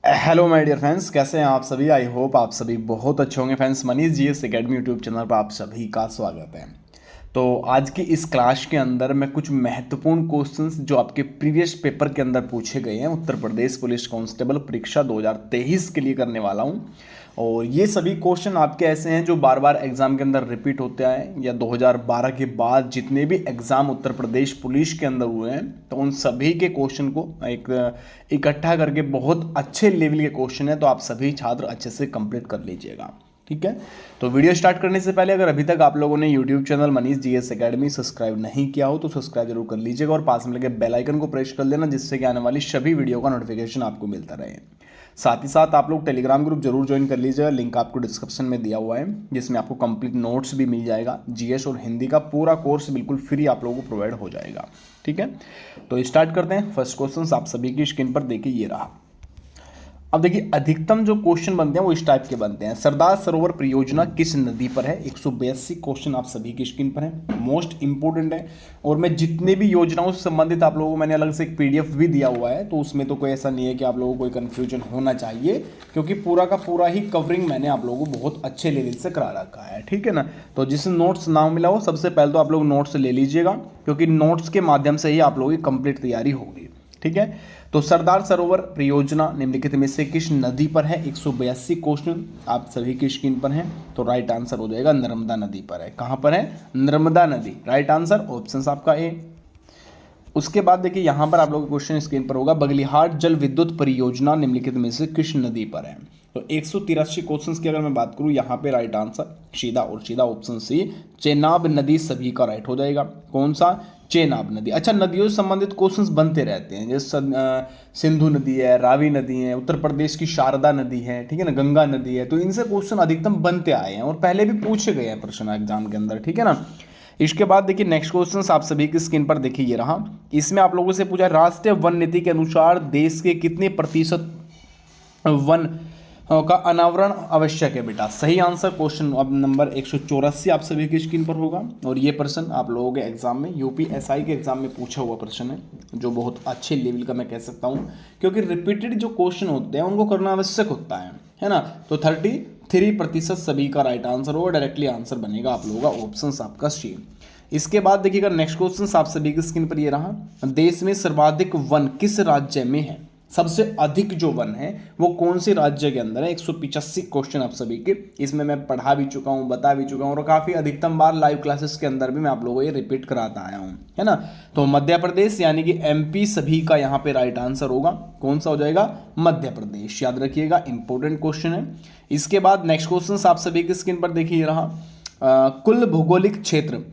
Hello my dear friends, कैसे हैं आप सभी। आई होप आप सभी बहुत अच्छे होंगे। Friends, Manish GS academy YouTube channel पर आप सभी का स्वागत है। तो आज की इस क्लास के अंदर मैं कुछ महत्वपूर्ण क्वेश्चंस जो आपके प्रीवियस पेपर के अंदर पूछे गए हैं उत्तर प्रदेश पुलिस कांस्टेबल परीक्षा 2023 के लिए करने वाला हूं। और ये सभी क्वेश्चन आपके ऐसे हैं जो बार बार एग्जाम के अंदर रिपीट होते आए या 2012 के बाद जितने भी एग्जाम उत्तर प्रदेश पुलिस के अंदर हुए हैं तो उन सभी के क्वेश्चन को एक इकट्ठा करके बहुत अच्छे लेवल के क्वेश्चन है, तो आप सभी छात्र अच्छे से कंप्लीट कर लीजिएगा। ठीक है, तो वीडियो स्टार्ट करने से पहले अगर अभी तक आप लोगों ने YouTube channel Manish GS academy subscribe नहीं किया हो तो सब्सक्राइब जरूर कर लीजिएगा और पास में लगे बेल आइकन को प्रेस कर लेना, जिससे कि आने वाली सभी वीडियो का नोटिफिकेशन आपको मिलता रहे। साथ ही साथ आप लोग टेलीग्राम ग्रुप जरूर ज्वाइन कर लीजिएगा, लिंक आपको डिस्क्रिप्शन में दिया हुआ है, जिसमें आपको कंप्लीट नोट्स भी मिल जाएगा। जीएस और हिंदी का पूरा कोर्स बिल्कुल फ्री आप लोगों को प्रोवाइड हो जाएगा। ठीक है, तो स्टार्ट करते हैं। फर्स्ट क्वेश्चन आप सभी की स्क्रीन पर देखिए, ये रहा। अब देखिए, अधिकतम जो क्वेश्चन बनते हैं वो इस टाइप के बनते हैं। सरदार सरोवर परियोजना किस नदी पर है? 182 क्वेश्चन आप सभी की स्क्रीन पर है, मोस्ट इंपोर्टेंट है। और मैं जितने भी योजनाओं से संबंधित आप लोगों को मैंने अलग से एक पीडीएफ भी दिया हुआ है, तो उसमें तो कोई ऐसा नहीं है कि आप लोगों को कोई कन्फ्यूजन होना चाहिए, क्योंकि पूरा का पूरा ही कवरिंग मैंने आप लोगों को बहुत अच्छे लेवल से करा रखा है। ठीक है ना, तो जिसे नोट्स ना मिला हो सबसे पहले तो आप लोग नोट्स ले लीजिएगा, क्योंकि नोट्स के माध्यम से ही आप लोगों की कंप्लीट तैयारी होगी। ठीक है, तो सरदार सरोवर परियोजना निम्नलिखित में से किस नदी पर है? 182 क्वेश्चन आप सभी की स्क्रीन पर हैं, तो राइट आंसर हो जाएगा नर्मदा नदी पर है। कहां पर है? नर्मदा नदी, राइट आंसर ऑप्शन आपका ए। उसके बाद देखिए, यहां पर आप लोगों का क्वेश्चन स्क्रीन पर होगा, बगलिहाट जल विद्युत परियोजना निम्नलिखित में से किस नदी पर है? तो 183 क्वेश्चंस की अगर मैं बात करूं, यहाँ पे राइट आंसर सीधा और सीधा ऑप्शन सी, चेनाब नदी सभी का राइट हो जाएगा। कौन सा? चेनाब नदी। अच्छा, नदियों से संबंधित क्वेश्चंस बनते रहते हैं, जैसे सिंधु नदी है, रावी नदी है, उत्तर प्रदेश की शारदा नदी है, ठीक है ना, गंगा नदी है, तो इनसे क्वेश्चन अधिकतम बनते आए हैं और पहले भी पूछे गए हैं प्रश्न एग्जाम के अंदर। ठीक है ना। इसके बाद देखिए, नेक्स्ट क्वेश्चन आप सभी की स्क्रीन पर देखिए, ये रहा। इसमें आप लोगों से पूछा, राष्ट्रीय वन नीति के अनुसार देश के कितने प्रतिशत वन का अनावरण आवश्यक है? बेटा सही आंसर क्वेश्चन अब नंबर 184 आप सभी की स्क्रीन पर होगा। और ये प्रश्न आप लोगों के एग्जाम में, यूपीएसआई के एग्जाम में पूछा हुआ प्रश्न है, जो बहुत अच्छे लेवल का मैं कह सकता हूँ, क्योंकि रिपीटेड जो क्वेश्चन होते हैं उनको करना आवश्यक होता है ना। तो 33% सभी का राइट आंसर होगा, डायरेक्टली आंसर बनेगा आप लोगों का ऑप्शन आपका सी। इसके बाद देखिएगा, नेक्स्ट क्वेश्चन आप सभी की स्क्रीन पर ये रहा, देश में सर्वाधिक वन किस राज्य में है? सबसे अधिक जो वन है वो कौन से राज्य के अंदर है? 185 क्वेश्चन आप सभी के, इसमें मैं पढ़ा भी चुका हूं, बता भी चुका हूं, और काफी अधिकतम बार लाइव क्लासेस के अंदर भी मैं आप लोगों को ये रिपीट कराता आया हूं, है ना। तो मध्य प्रदेश यानी कि एमपी सभी का यहाँ पे राइट आंसर होगा। कौन सा हो जाएगा? मध्य प्रदेश, याद रखिएगा, इंपॉर्टेंट क्वेश्चन है। इसके बाद नेक्स्ट क्वेश्चन आप सभी की स्क्रीन पर देखिए रहा, कुल भौगोलिक क्षेत्र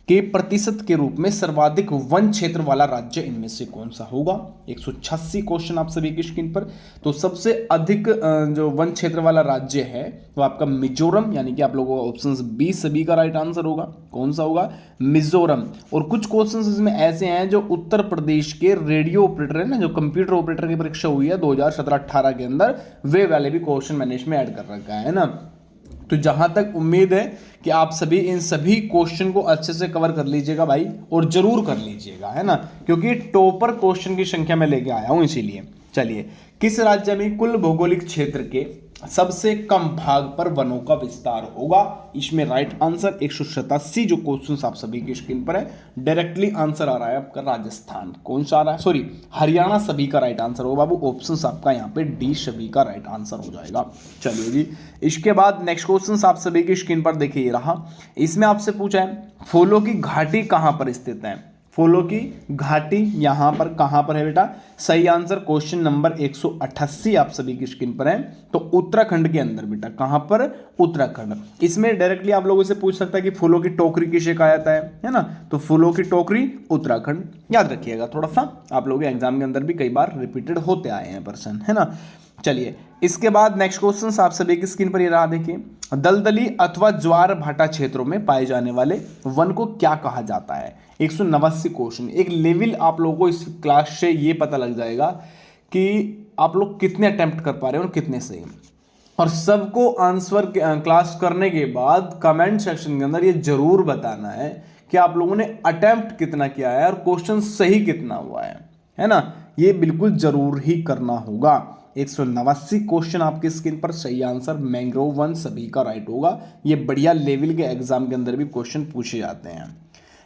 के प्रतिशत के रूप में सर्वाधिक वन क्षेत्र वाला राज्य इनमें से कौन सा होगा? 186 क्वेश्चन आप सभी की स्क्रीन पर। तो सबसे अधिक जो वन क्षेत्र वाला राज्य है वो आपका मिजोरम, यानी कि आप लोगों का ऑप्शन बी सभी का राइट आंसर होगा। कौन सा होगा? मिजोरम। और कुछ क्वेश्चन इसमें ऐसे हैं जो उत्तर प्रदेश के रेडियो ऑपरेटर है ना, जो कंप्यूटर ऑपरेटर की परीक्षा हुई है 2017-18 के अंदर, वे वाले भी क्वेश्चन मैंने इसमें ऐड कर रखा है ना। तो जहां तक उम्मीद है कि आप सभी इन सभी क्वेश्चन को अच्छे से कवर कर लीजिएगा भाई, और जरूर कर लीजिएगा, है ना, क्योंकि टॉपर क्वेश्चन की संख्या में लेके आया हूं इसीलिए। चलिए, किस राज्य में कुल भौगोलिक क्षेत्र के सबसे कम भाग पर वनों का विस्तार होगा? इसमें राइट आंसर 187 जो क्वेश्चन आप सभी की स्क्रीन पर है, डायरेक्टली आंसर आ रहा है आपका राजस्थान। कौन सा आ रहा है? सॉरी, हरियाणा सभी का राइट आंसर होगा बाबू। ऑप्शन आपका यहाँ पे डी सभी का राइट आंसर हो जाएगा। चलिए जी, इसके बाद नेक्स्ट क्वेश्चन आप सभी की स्क्रीन पर देखिए रहा। इसमें आपसे पूछा है, फूलों की घाटी कहां पर स्थित है? फूलों की घाटी यहां पर कहां पर है बेटा? सही आंसर क्वेश्चन नंबर 188 आप सभी की स्क्रीन पर है, तो उत्तराखंड के अंदर बेटा। कहां पर? उत्तराखंड। इसमें डायरेक्टली आप लोगों से पूछ सकता है कि फूलों की टोकरी किसे कहा जाता है ना, तो फूलों की टोकरी उत्तराखंड, याद रखिएगा। थोड़ा सा आप लोगों के एग्जाम के अंदर भी कई बार रिपीटेड होते आए हैं प्रश्न, है ना। चलिए, इसके बाद नेक्स्ट क्वेश्चन आप सभी की स्क्रीन पर ये रहा, देखिए, दलदली अथवा ज्वार भाटा क्षेत्रों में पाए जाने वाले वन को क्या कहा जाता है? 189 क्वेश्चन। एक लेवल आप लोगों को इस क्लास से ये पता लग जाएगा कि आप लोग कितने अटेम्प्ट कर पा रहे हो और कितने सही। और सबको आंसर क्लास करने के बाद कमेंट सेक्शन के अंदर ये जरूर बताना है कि आप लोगों ने अटेम्प्ट कितना किया है और क्वेश्चन सही कितना हुआ है ना। ये बिल्कुल जरूर ही करना होगा। 189 क्वेश्चन आपकी स्क्रीन पर, सही आंसर मैंग्रोव वन सभी का राइट होगा। ये बढ़िया लेवल के एग्जाम के अंदर भी क्वेश्चन पूछे जाते हैं।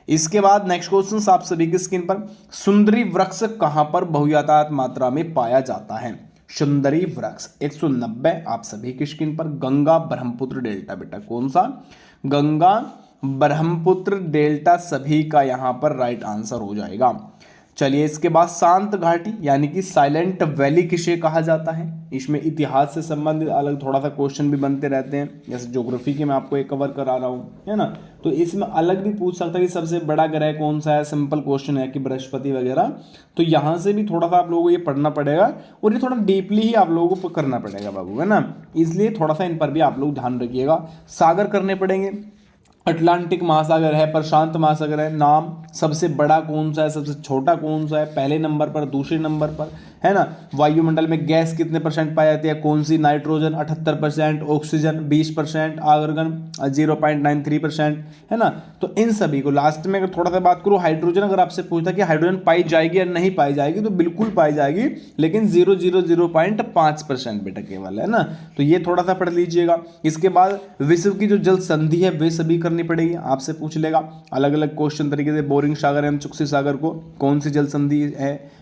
इसके बाद नेक्स्ट क्वेश्चन आप सभी की स्क्रीन पर, सुंदरी वृक्ष कहां पर बहुतायत मात्रा में पाया जाता है? सुंदरी वृक्ष 190 आप सभी की स्क्रीन पर, गंगा ब्रह्मपुत्र डेल्टा। बेटा कौन सा? गंगा ब्रह्मपुत्र डेल्टा सभी का यहां पर राइट आंसर हो जाएगा। चलिए इसके बाद शांत घाटी यानी कि साइलेंट वैली किसे कहा जाता है? इसमें इतिहास से संबंधित अलग थोड़ा सा क्वेश्चन भी बनते रहते हैं, जैसे ज्योग्राफी के मैं आपको एक कवर करा रहा हूँ, है ना। तो इसमें अलग भी पूछ सकता है कि सबसे बड़ा ग्रह कौन सा है, सिंपल क्वेश्चन है कि बृहस्पति वगैरह। तो यहाँ से भी थोड़ा सा आप लोगों को ये पढ़ना पड़ेगा और ये थोड़ा डीपली ही आप लोगों को करना पड़ेगा बाबू, है ना। इसलिए थोड़ा सा इन पर भी आप लोग ध्यान रखिएगा। सागर करने पड़ेंगे, अटलांटिक महासागर है, प्रशांत महासागर है, नाम सबसे बड़ा कौन सा है, सबसे छोटा कौन सा है, पहले नंबर पर, दूसरे नंबर पर, है ना। वायुमंडल में गैस कितने परसेंट पाई जाती है, कौन सी? नाइट्रोजन 78%, ऑक्सीजन 20%, आर्गन 0.93%, है ना। तो इन सभी को लास्ट में अगर थोड़ा सा बात करूँ, हाइड्रोजन अगर आपसे पूछता कि हाइड्रोजन पाई जाएगी या नहीं पाई जाएगी, तो बिल्कुल पाई जाएगी, लेकिन 0.05% बेटा केवल, है ना। तो ये थोड़ा सा पढ़ लीजिएगा। इसके बाद विश्व की जो जल संधि है वे सभी करनी पड़ेगी, आपसे पूछ लेगा अलग अलग क्वेश्चन तरीके से। बोरिंग सागर एवं चुक्सी सागर को कौन सी जल संधि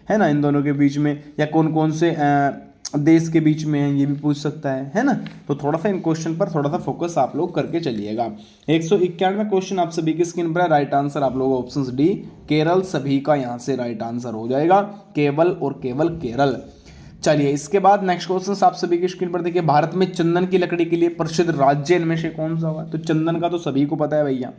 है ना, इन दोनों के बीच में, या कौन कौन से देश के बीच में है, ये भी पूछ सकता है ना। तो थोड़ा सा इन क्वेश्चन पर थोड़ा सा फोकस आप लोग करके चलिएगा। 191 क्वेश्चन आप सभी की स्क्रीन पर है, राइट आंसर आप लोग ऑप्शन डी केरल सभी का यहां से राइट आंसर हो जाएगा, केवल और केवल केरल। चलिए इसके बाद नेक्स्ट क्वेश्चन आप सभी की स्क्रीन पर देखिए, भारत में चंदन की लकड़ी के लिए प्रसिद्ध राज्य इनमें से कौन सा होगा? तो चंदन का तो सभी को पता है भैया,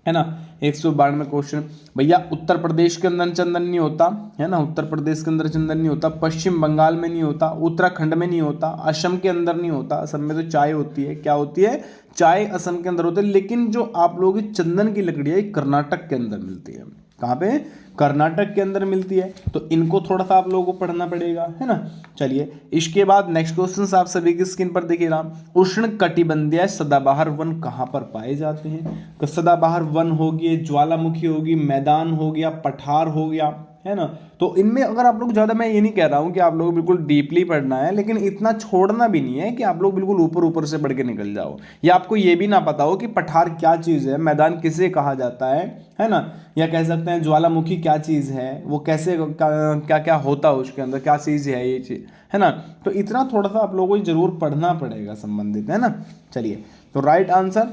है ना। 192 क्वेश्चन, भैया उत्तर प्रदेश के अंदर चंदन नहीं होता, है ना, उत्तर प्रदेश के अंदर चंदन नहीं होता, पश्चिम बंगाल में नहीं होता, उत्तराखंड में नहीं होता, असम के अंदर नहीं होता। असम में तो चाय होती है, क्या होती है? चाय असम के अंदर होती है। लेकिन जो आप लोगों की चंदन की लकड़ी है कर्नाटक के अंदर मिलती है। कहाँ पे? कर्नाटक के अंदर मिलती है। तो इनको थोड़ा सा आप लोगों को पढ़ना पड़ेगा, है ना। चलिए इसके बाद नेक्स्ट क्वेश्चन आप सभी की स्क्रीन पर देखिए ना, उष्ण कटिबंधीय सदाबहार वन कहाँ पर पाए जाते हैं? तो सदाबहार वन होगी, ज्वालामुखी होगी, मैदान हो गया, पठार हो गया, है ना। तो इनमें अगर आप लोग ज़्यादा, मैं ये नहीं कह रहा हूँ कि आप लोग बिल्कुल डीपली पढ़ना है, लेकिन इतना छोड़ना भी नहीं है कि आप लोग बिल्कुल ऊपर ऊपर से पढ़ के निकल जाओ, या आपको ये भी ना पता हो कि पठार क्या चीज़ है, मैदान किसे कहा जाता है ना। या कह सकते हैं ज्वालामुखी क्या चीज़ है, वो कैसे क्या क्या होता है उसके अंदर, क्या चीज़ है ये चीज़, है ना। तो इतना थोड़ा सा आप लोगों को जरूर पढ़ना पड़ेगा संबंधित, है ना। चलिए तो राइट आंसर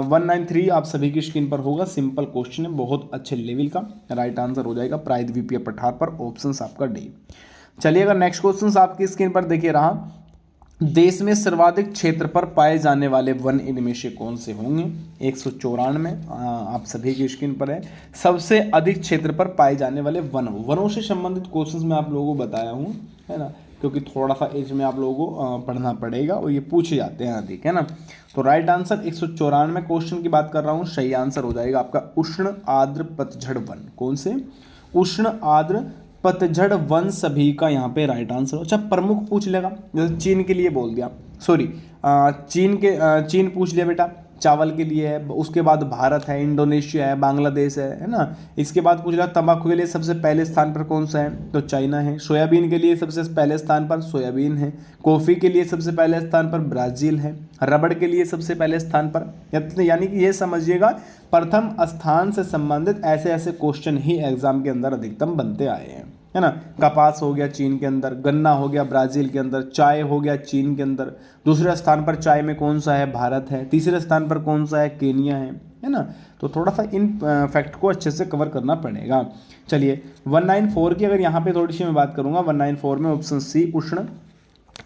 193 आप सभी की स्क्रीन पर होगा, सिंपल क्वेश्चन है, बहुत अच्छे लेवल का राइट आंसर हो जाएगा प्रायद्वीपीय पठार पर, ऑप्शन आपका डी। चलिए अगर नेक्स्ट क्वेश्चन आपकी स्क्रीन पर देखिए रहा, देश में सर्वाधिक क्षेत्र पर पाए जाने वाले वन इनमें से कौन से होंगे? 194 आप सभी की स्क्रीन पर है, सबसे अधिक क्षेत्र पर पाए जाने वाले वनों से संबंधित क्वेश्चंस मैं आप लोगों को बताया हूँ, है ना, क्योंकि थोड़ा सा इसमें आप लोगों को पढ़ना पड़ेगा और ये पूछे जाते हैं अधिक, है ना। तो राइट आंसर 194 क्वेश्चन की बात कर रहा हूँ, सही आंसर हो जाएगा आपका उष्ण आर्द्र पतझड़ वन। कौन से? उष्ण आर्द्र पतझड़ वन सभी का यहाँ पे राइट आंसर हो। अच्छा प्रमुख पूछ लेगा, जैसे चीन के लिए बोल दिया, सॉरी चीन पूछ लिया बेटा, चावल के लिए है। उसके बाद भारत है, इंडोनेशिया है, बांग्लादेश है ना। इसके बाद पूछ लिया तंबाकू के लिए सबसे पहले स्थान पर कौन सा है? तो चाइना है। सोयाबीन के लिए सबसे पहले स्थान पर सोयाबीन है। कॉफ़ी के लिए सबसे पहले स्थान पर ब्राज़ील है। रबड़ के लिए सबसे पहले स्थान पर, यानी कि ये समझिएगा प्रथम स्थान से संबंधित ऐसे ऐसे क्वेश्चन ही एग्जाम के अंदर अधिकतम बनते आए हैं, है ना। कपास हो गया चीन के अंदर, गन्ना हो गया ब्राज़ील के अंदर, चाय हो गया चीन के अंदर। दूसरे स्थान पर चाय में कौन सा है? भारत है। तीसरे स्थान पर कौन सा है? केनिया है ना। तो थोड़ा सा इन फैक्ट को अच्छे से कवर करना पड़ेगा। चलिए 194 की अगर यहाँ पे थोड़ी सी मैं बात करूँगा, 194 में ऑप्शन सी उष्ण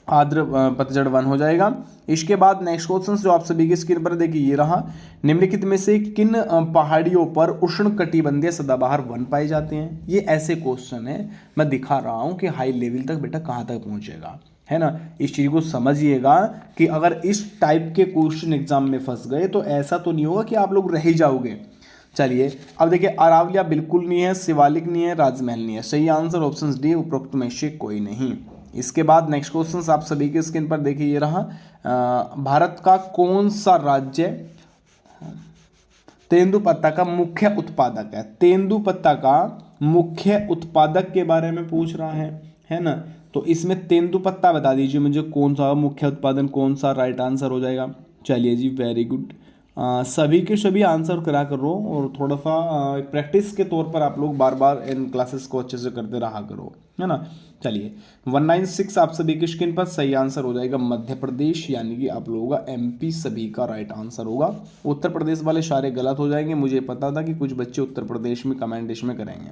आर्द्र पतझड़ वन हो जाएगा। इसके बाद नेक्स्ट क्वेश्चन जो आप सभी की स्क्रीन पर देखिए ये रहा, निम्नलिखित में से किन पहाड़ियों पर उष्ण कटिबंधीय सदाबहार वन पाए जाते हैं? ये ऐसे क्वेश्चन है, मैं दिखा रहा हूँ कि हाई लेवल तक बेटा कहाँ तक पहुँचेगा, है ना। इस चीज़ को समझिएगा कि अगर इस टाइप के क्वेश्चन एग्जाम में फंस गए तो ऐसा तो नहीं होगा कि आप लोग रह ही जाओगे। चलिए अब देखिए, अरावलिया बिल्कुल नहीं है, शिवालिक नहीं है, राजमहल नहीं है। सही आंसर ऑप्शन डी उपरोक्त में से कोई नहीं। इसके बाद नेक्स्ट क्वेश्चन आप सभी के स्क्रीन पर देखिए ये रहा, भारत का कौन सा राज्य तेंदुपत्ता का मुख्य उत्पादक है? तेंदुपत्ता का मुख्य उत्पादक के बारे में पूछ रहा है ना। तो इसमें तेंदुपत्ता बता दीजिए मुझे कौन सा मुख्य उत्पादन, कौन सा राइट आंसर हो जाएगा। चलिए जी, वेरी गुड। सभी के सभी आंसर करा करो और थोड़ा सा प्रैक्टिस के तौर पर आप लोग बार बार इन क्लासेस को अच्छे से करते रहा करो, है ना। चलिए 196 आप सभी की स्क्रीन पर सही आंसर हो जाएगा मध्य प्रदेश, यानी कि आप लोगों का एमपी सभी का राइट आंसर होगा। उत्तर प्रदेश वाले सारे गलत हो जाएंगे। मुझे पता था कि कुछ बच्चे उत्तर प्रदेश में कमेंट इसमें करेंगे।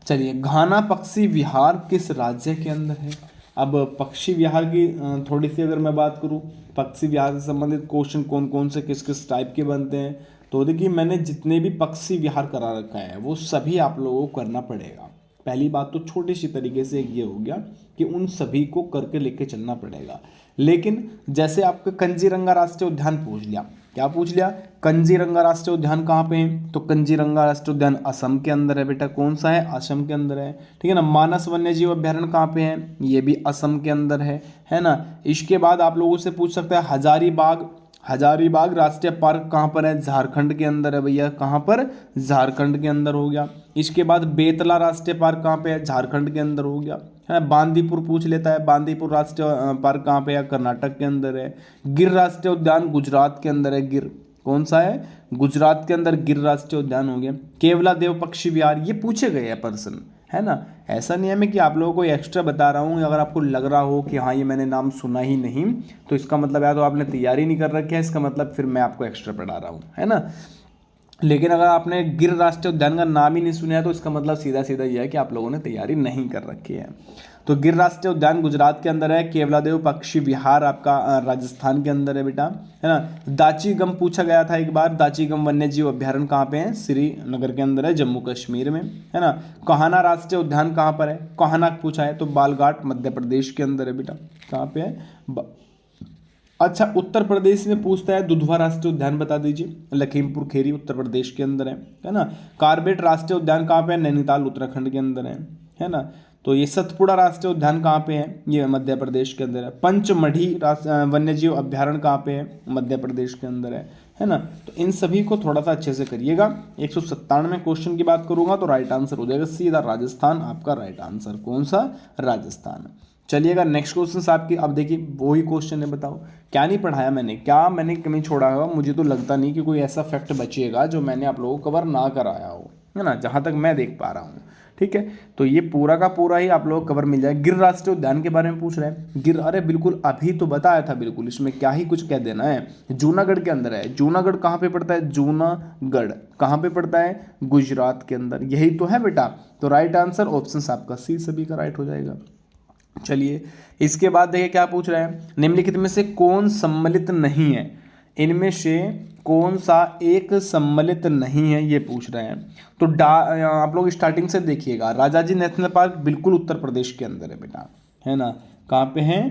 चलिए, घाना पक्षी विहार किस राज्य के अंदर है। अब पक्षी विहार की थोड़ी सी अगर मैं बात करूं, पक्षी विहार से संबंधित क्वेश्चन कौन कौन से किस किस टाइप के बनते हैं, तो देखिए मैंने जितने भी पक्षी विहार करा रखा है वो सभी आप लोगों को करना पड़ेगा। पहली बात तो छोटी सी तरीके से ये हो गया कि उन सभी को करके लेके चलना पड़ेगा। लेकिन जैसे आपका कंजीरंगा राष्ट्रीय उद्यान पूछ लिया, क्या पूछ लिया, कंजीरंगा राष्ट्रीय उद्यान कहाँ पे है, तो कंजीरंगा राष्ट्रीय उद्यान असम के अंदर है बेटा। कौन सा है, असम के अंदर है, ठीक है ना। मानस वन्यजीव अभ्यारण्य कहाँ पे है, ये भी असम के अंदर है ना। इसके बाद आप लोगों से पूछ सकते हैं हजारीबाग, हजारीबाग राष्ट्रीय पार्क कहाँ पर है, झारखंड के अंदर है भैया। कहाँ पर, झारखंड के अंदर हो गया। इसके बाद बेतला राष्ट्रीय पार्क कहाँ पे है, झारखंड के अंदर हो गया, है ना। बांदीपुर पूछ लेता है, बांदीपुर राष्ट्रीय पार्क कहाँ पे है, कर्नाटक के अंदर है। गिर राष्ट्रीय उद्यान गुजरात के अंदर है, गिर कौन सा है, गुजरात के अंदर गिर राष्ट्रीय उद्यान हो गया। केवला देव पक्षी विहार, ये पूछे गए हैं पर्सन, है ना। ऐसा नहीं है मैं कि आप लोगों को एक्स्ट्रा बता रहा हूँ। अगर आपको लग रहा हो कि हाँ ये मैंने नाम सुना ही नहीं, तो इसका मतलब या तो आपने तैयारी नहीं कर रखी है, इसका मतलब फिर मैं आपको एक्स्ट्रा पढ़ा रहा हूँ, है ना। लेकिन अगर आपने गिर राष्ट्रीय उद्यान का नाम ही नहीं सुना है तो इसका मतलब सीधा सीधा यह है कि आप लोगों ने तैयारी नहीं कर रखी है। तो गिर राष्ट्रीय उद्यान गुजरात के अंदर है। केवलादेव पक्षी विहार आपका राजस्थान के अंदर है बेटा, है ना। दाचीगम पूछा गया था एक बार, दाचीगम वन्यजीव अभ्यारण्य कहाँ पे है, श्रीनगर के अंदर है, जम्मू कश्मीर में, है ना। कान्हा राष्ट्रीय उद्यान कहाँ पर है, कान्हा पूछा है तो बालघाट मध्य प्रदेश के अंदर है बेटा। कहाँ पे है, अच्छा उत्तर प्रदेश में पूछता है दुधवा राष्ट्रीय उद्यान बता दीजिए, लखीमपुर खीरी उत्तर प्रदेश के अंदर है ना। कार्बेट राष्ट्रीय उद्यान कहाँ पे है, नैनीताल उत्तराखंड के अंदर है ना। तो ये सतपुड़ा राष्ट्रीय उद्यान कहाँ पे है, ये मध्य प्रदेश के अंदर है। पंचमढ़ी वन्यजीव अभ्यारण्य कहाँ पे है, मध्य प्रदेश के अंदर है ना। तो इन सभी को थोड़ा सा अच्छे से करिएगा। 197 क्वेश्चन की बात करूंगा तो राइट आंसर हो जाएगा सीधा राजस्थान, आपका राइट आंसर कौन सा, राजस्थान। चलिएगा नेक्स्ट क्वेश्चन आपकी, अब देखिए वही क्वेश्चन है, बताओ क्या नहीं पढ़ाया मैंने, क्या मैंने कमी छोड़ा होगा। मुझे तो लगता नहीं कि कोई ऐसा फैक्ट बचेगा जो मैंने आप लोगों को कवर ना कराया हो, है ना, जहाँ तक मैं देख पा रहा हूँ। ठीक है, तो ये पूरा का पूरा ही आप लोगों को कवर मिल जाए। गिर राष्ट्रीय उद्यान के बारे में पूछ रहे हैं, गिर, अरे बिल्कुल अभी तो बताया था, बिल्कुल इसमें क्या ही कुछ कह देना है। जूनागढ़ के अंदर है। जूनागढ़ कहाँ पे पड़ता है, जूनागढ़ कहाँ पे पड़ता है, गुजरात के अंदर, यही तो है बेटा। तो राइट आंसर ऑप्शन आपका सी सभी का राइट हो जाएगा। चलिए इसके बाद देखिए क्या पूछ रहा है, निम्नलिखित में से कौन सम्मिलित नहीं है, इनमें से कौन सा एक सम्मिलित नहीं है, ये पूछ रहे हैं। तो आप लोग स्टार्टिंग से देखिएगा, राजाजी नेशनल पार्क बिल्कुल उत्तर प्रदेश के अंदर है बेटा, है ना। कहाँ पे है,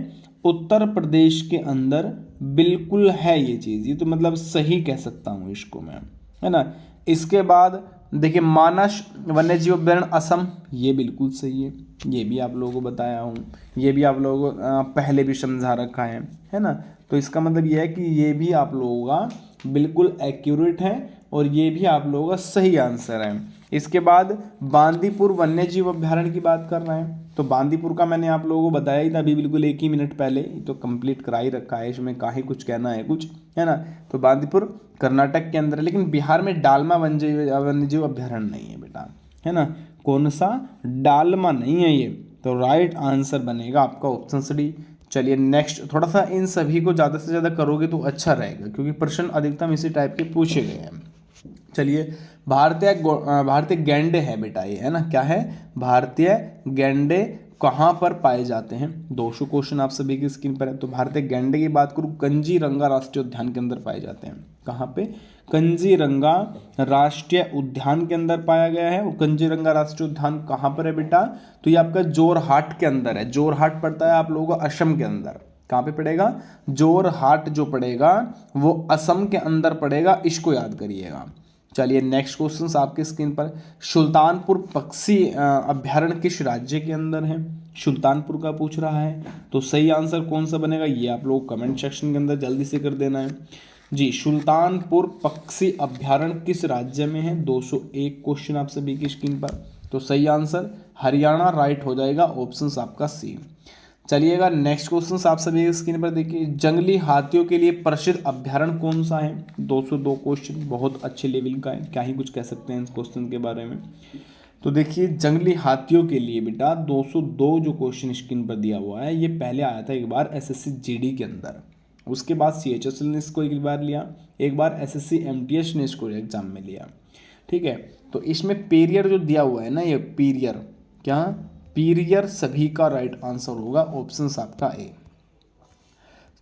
उत्तर प्रदेश के अंदर बिल्कुल है ये चीज़, ये तो मतलब सही कह सकता हूँ इसको मैं, है ना। इसके बाद देखिए मानस वन्यजीव अभ्यारण्य असम, ये बिल्कुल सही है, ये भी आप लोगों को बताया हूँ, ये भी आप लोगों को पहले भी समझा रखा है ना। तो इसका मतलब ये है कि ये भी आप लोगों का बिल्कुल एक्यूरेट है और ये भी आप लोगों का सही आंसर है। इसके बाद बांदीपुर वन्यजीव अभ्यारण्य की बात कर रहे हैं, तो बांदीपुर का मैंने आप लोगों को बताया ही था अभी बिल्कुल 1 ही मिनट पहले, तो कंप्लीट करा ही रखा है, इसमें काहे कुछ कहना है कुछ, है ना। तो बांदीपुर कर्नाटक के अंदर है, लेकिन बिहार में डालमा वन्यजीव अभ्यारण्य नहीं है बेटा, है ना। कौन सा, डालमा नहीं है ये, तो राइट आंसर बनेगा आपका ऑप्शन डी। चलिए नेक्स्ट, थोड़ा सा इन सभी को ज़्यादा से ज़्यादा करोगे तो अच्छा रहेगा, क्योंकि प्रश्न अधिकतम इसी टाइप के पूछे गए हैं। चलिए भारतीय गैंडे है बेटा ये, है ना, क्या है, भारतीय गैंडे कहाँ पर पाए जाते हैं। 200 क्वेश्चन आप सभी की स्क्रीन पर है। तो भारतीय गैंडे की बात करूँ, कंजीरंगा राष्ट्रीय उद्यान के अंदर पाए जाते हैं। कहाँ पे, कंजीरंगा राष्ट्रीय उद्यान के अंदर पाया गया है। और कंजीरंगा राष्ट्रीय उद्यान कहाँ पर है बेटा, तो ये आपका जोरहाट के अंदर है। जोरहाट पड़ता है आप लोगों को असम के अंदर। कहाँ पे पड़ेगा, जोरहाट जो पड़ेगा वो असम के अंदर पड़ेगा, इसको याद करिएगा। चलिए नेक्स्ट क्वेश्चन आपके स्क्रीन पर, सुल्तानपुर पक्षी अभ्यारण्य किस राज्य के अंदर है, सुल्तानपुर का पूछ रहा है। तो सही आंसर कौन सा बनेगा, ये आप लोग कमेंट सेक्शन के अंदर जल्दी से कर देना है। जी, सुल्तानपुर पक्षी अभ्यारण्य किस राज्य में है? 201 क्वेश्चन आप सभी की स्क्रीन पर। तो सही आंसर हरियाणा राइट हो जाएगा, ऑप्शन आपका सी। चलिएगा नेक्स्ट क्वेश्चन आप सभी की स्क्रीन पर देखिए, जंगली हाथियों के लिए प्रसिद्ध अभ्यारण्य कौन सा है? 202 क्वेश्चन, बहुत अच्छे लेवल का है, क्या ही कुछ कह सकते हैं इस क्वेश्चन के बारे में। तो देखिए जंगली हाथियों के लिए बेटा 202 जो क्वेश्चन स्क्रीन पर दिया हुआ है, ये पहले आया था एक बार एसएससी जीडी के अंदर, उसके बाद सीएचएसएल ने इसको एक बार लिया, एक बार एसएससी एमटीएस ने इसको एग्जाम में लिया। ठीक है, तो इसमें पीरियर जो दिया हुआ है ना, ये पीरियर, क्या पीरियर सभी का राइट आंसर होगा, ऑप्शन आपका ए।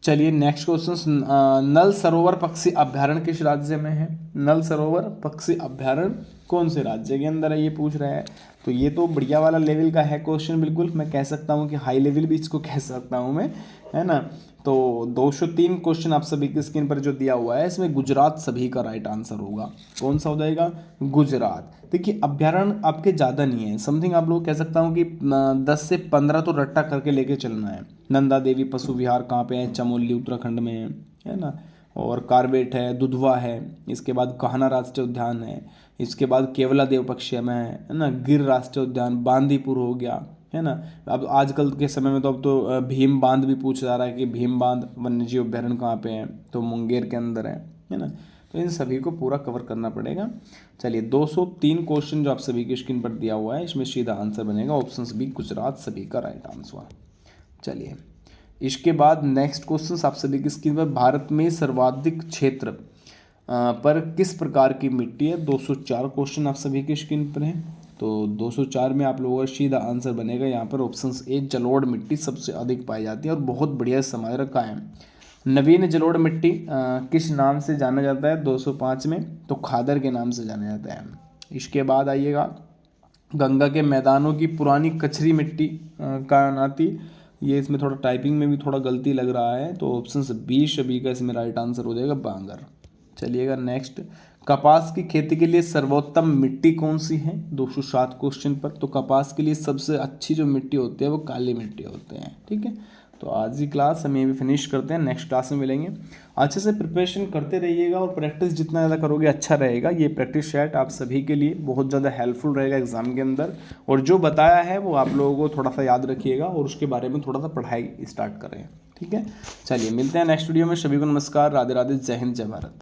चलिए नेक्स्ट क्वेश्चन, नल सरोवर पक्षी अभ्यारण्य किस राज्य में है? नल सरोवर पक्षी अभ्यारण्य कौन से राज्य के अंदर है, ये पूछ रहा है। तो ये तो बढ़िया वाला लेवल का है क्वेश्चन, बिल्कुल मैं कह सकता हूँ कि हाई लेवल भी इसको कह सकता हूँ मैं, है ना। तो 203 क्वेश्चन आप सभी की स्क्रीन पर जो दिया हुआ है, इसमें गुजरात सभी का राइट आंसर होगा। कौन सा हो जाएगा? गुजरात। देखिए अभ्यारण्य आपके ज़्यादा नहीं है, समथिंग आप लोग कह सकता हूँ कि 10 से 15 तो रट्टा करके लेके चलना है। नंदा देवी पशु विहार कहाँ पे है? चमोली उत्तराखंड में है ना। और कार्बेट है, दुधवा है, इसके बाद कान्हा राष्ट्रीय उद्यान है, इसके बाद केवला देव पक्षी में है ना, गिर राष्ट्रीय उद्यान, बांदीपुर हो गया, है ना। अब आजकल के समय में तो अब तो भीम बांध भी पूछा जा रहा है कि भीम बांध वन्यजीव अभ्यारण्य कहाँ पे है? तो मुंगेर के अंदर है ना। तो इन सभी को पूरा कवर करना पड़ेगा। चलिए 203 क्वेश्चन जो आप सभी की स्क्रीन पर दिया हुआ है, इसमें सीधा आंसर बनेगा ऑप्शन बी, गुजरात सभी का राइट आंसर। चलिए इसके बाद नेक्स्ट क्वेश्चन आप सभी की स्क्रीन पर, भारत में सर्वाधिक क्षेत्र पर किस प्रकार की मिट्टी है? 204 क्वेश्चन आप सभी की स्क्रीन पर है। तो 204 में आप लोगों का सीधा आंसर बनेगा यहाँ पर ऑप्शन ए, जलोढ़ मिट्टी सबसे अधिक पाई जाती है, और बहुत बढ़िया समझ रखा है। नवीन जलोढ़ मिट्टी किस नाम से जाना जाता है? 205 में तो खादर के नाम से जाना जाता है। इसके बाद आइएगा, गंगा के मैदानों की पुरानी कचरी मिट्टी का नाती, ये इसमें थोड़ा टाइपिंग में भी थोड़ा गलती लग रहा है, तो ऑप्शन बी सभी का इसमें राइट आंसर हो जाएगा, बांगर। चलिएगा नेक्स्ट, कपास की खेती के लिए सर्वोत्तम मिट्टी कौन सी है? 207 क्वेश्चन पर। तो कपास के लिए सबसे अच्छी जो मिट्टी होती है वो काली मिट्टी होते हैं। ठीक है, तो आज की क्लास हम ये भी फिनिश करते हैं, नेक्स्ट क्लास में मिलेंगे। अच्छे से प्रिपरेशन करते रहिएगा और प्रैक्टिस जितना ज़्यादा करोगे अच्छा रहेगा। ये प्रैक्टिस सेट आप सभी के लिए बहुत ज़्यादा हेल्पफुल रहेगा एग्जाम के अंदर, और जो बताया है वो आप लोगों को थोड़ा सा याद रखिएगा और उसके बारे में थोड़ा सा पढ़ाई स्टार्ट करें। ठीक है, चलिए मिलते हैं नेक्स्ट वीडियो में। सभी को नमस्कार, राधे राधे, जय हिंद, जय भारत।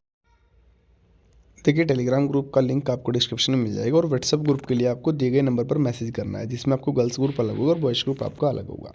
देखिए टेलीग्राम ग्रुप का लिंक आपको डिस्क्रिप्शन में मिल जाएगा, और व्हाट्सएप ग्रुप के लिए आपको दिए गए नंबर पर मैसेज करना है, जिसमें आपको गर्ल्स ग्रुप अलग होगा और बॉयज़ ग्रुप आपका अलग होगा।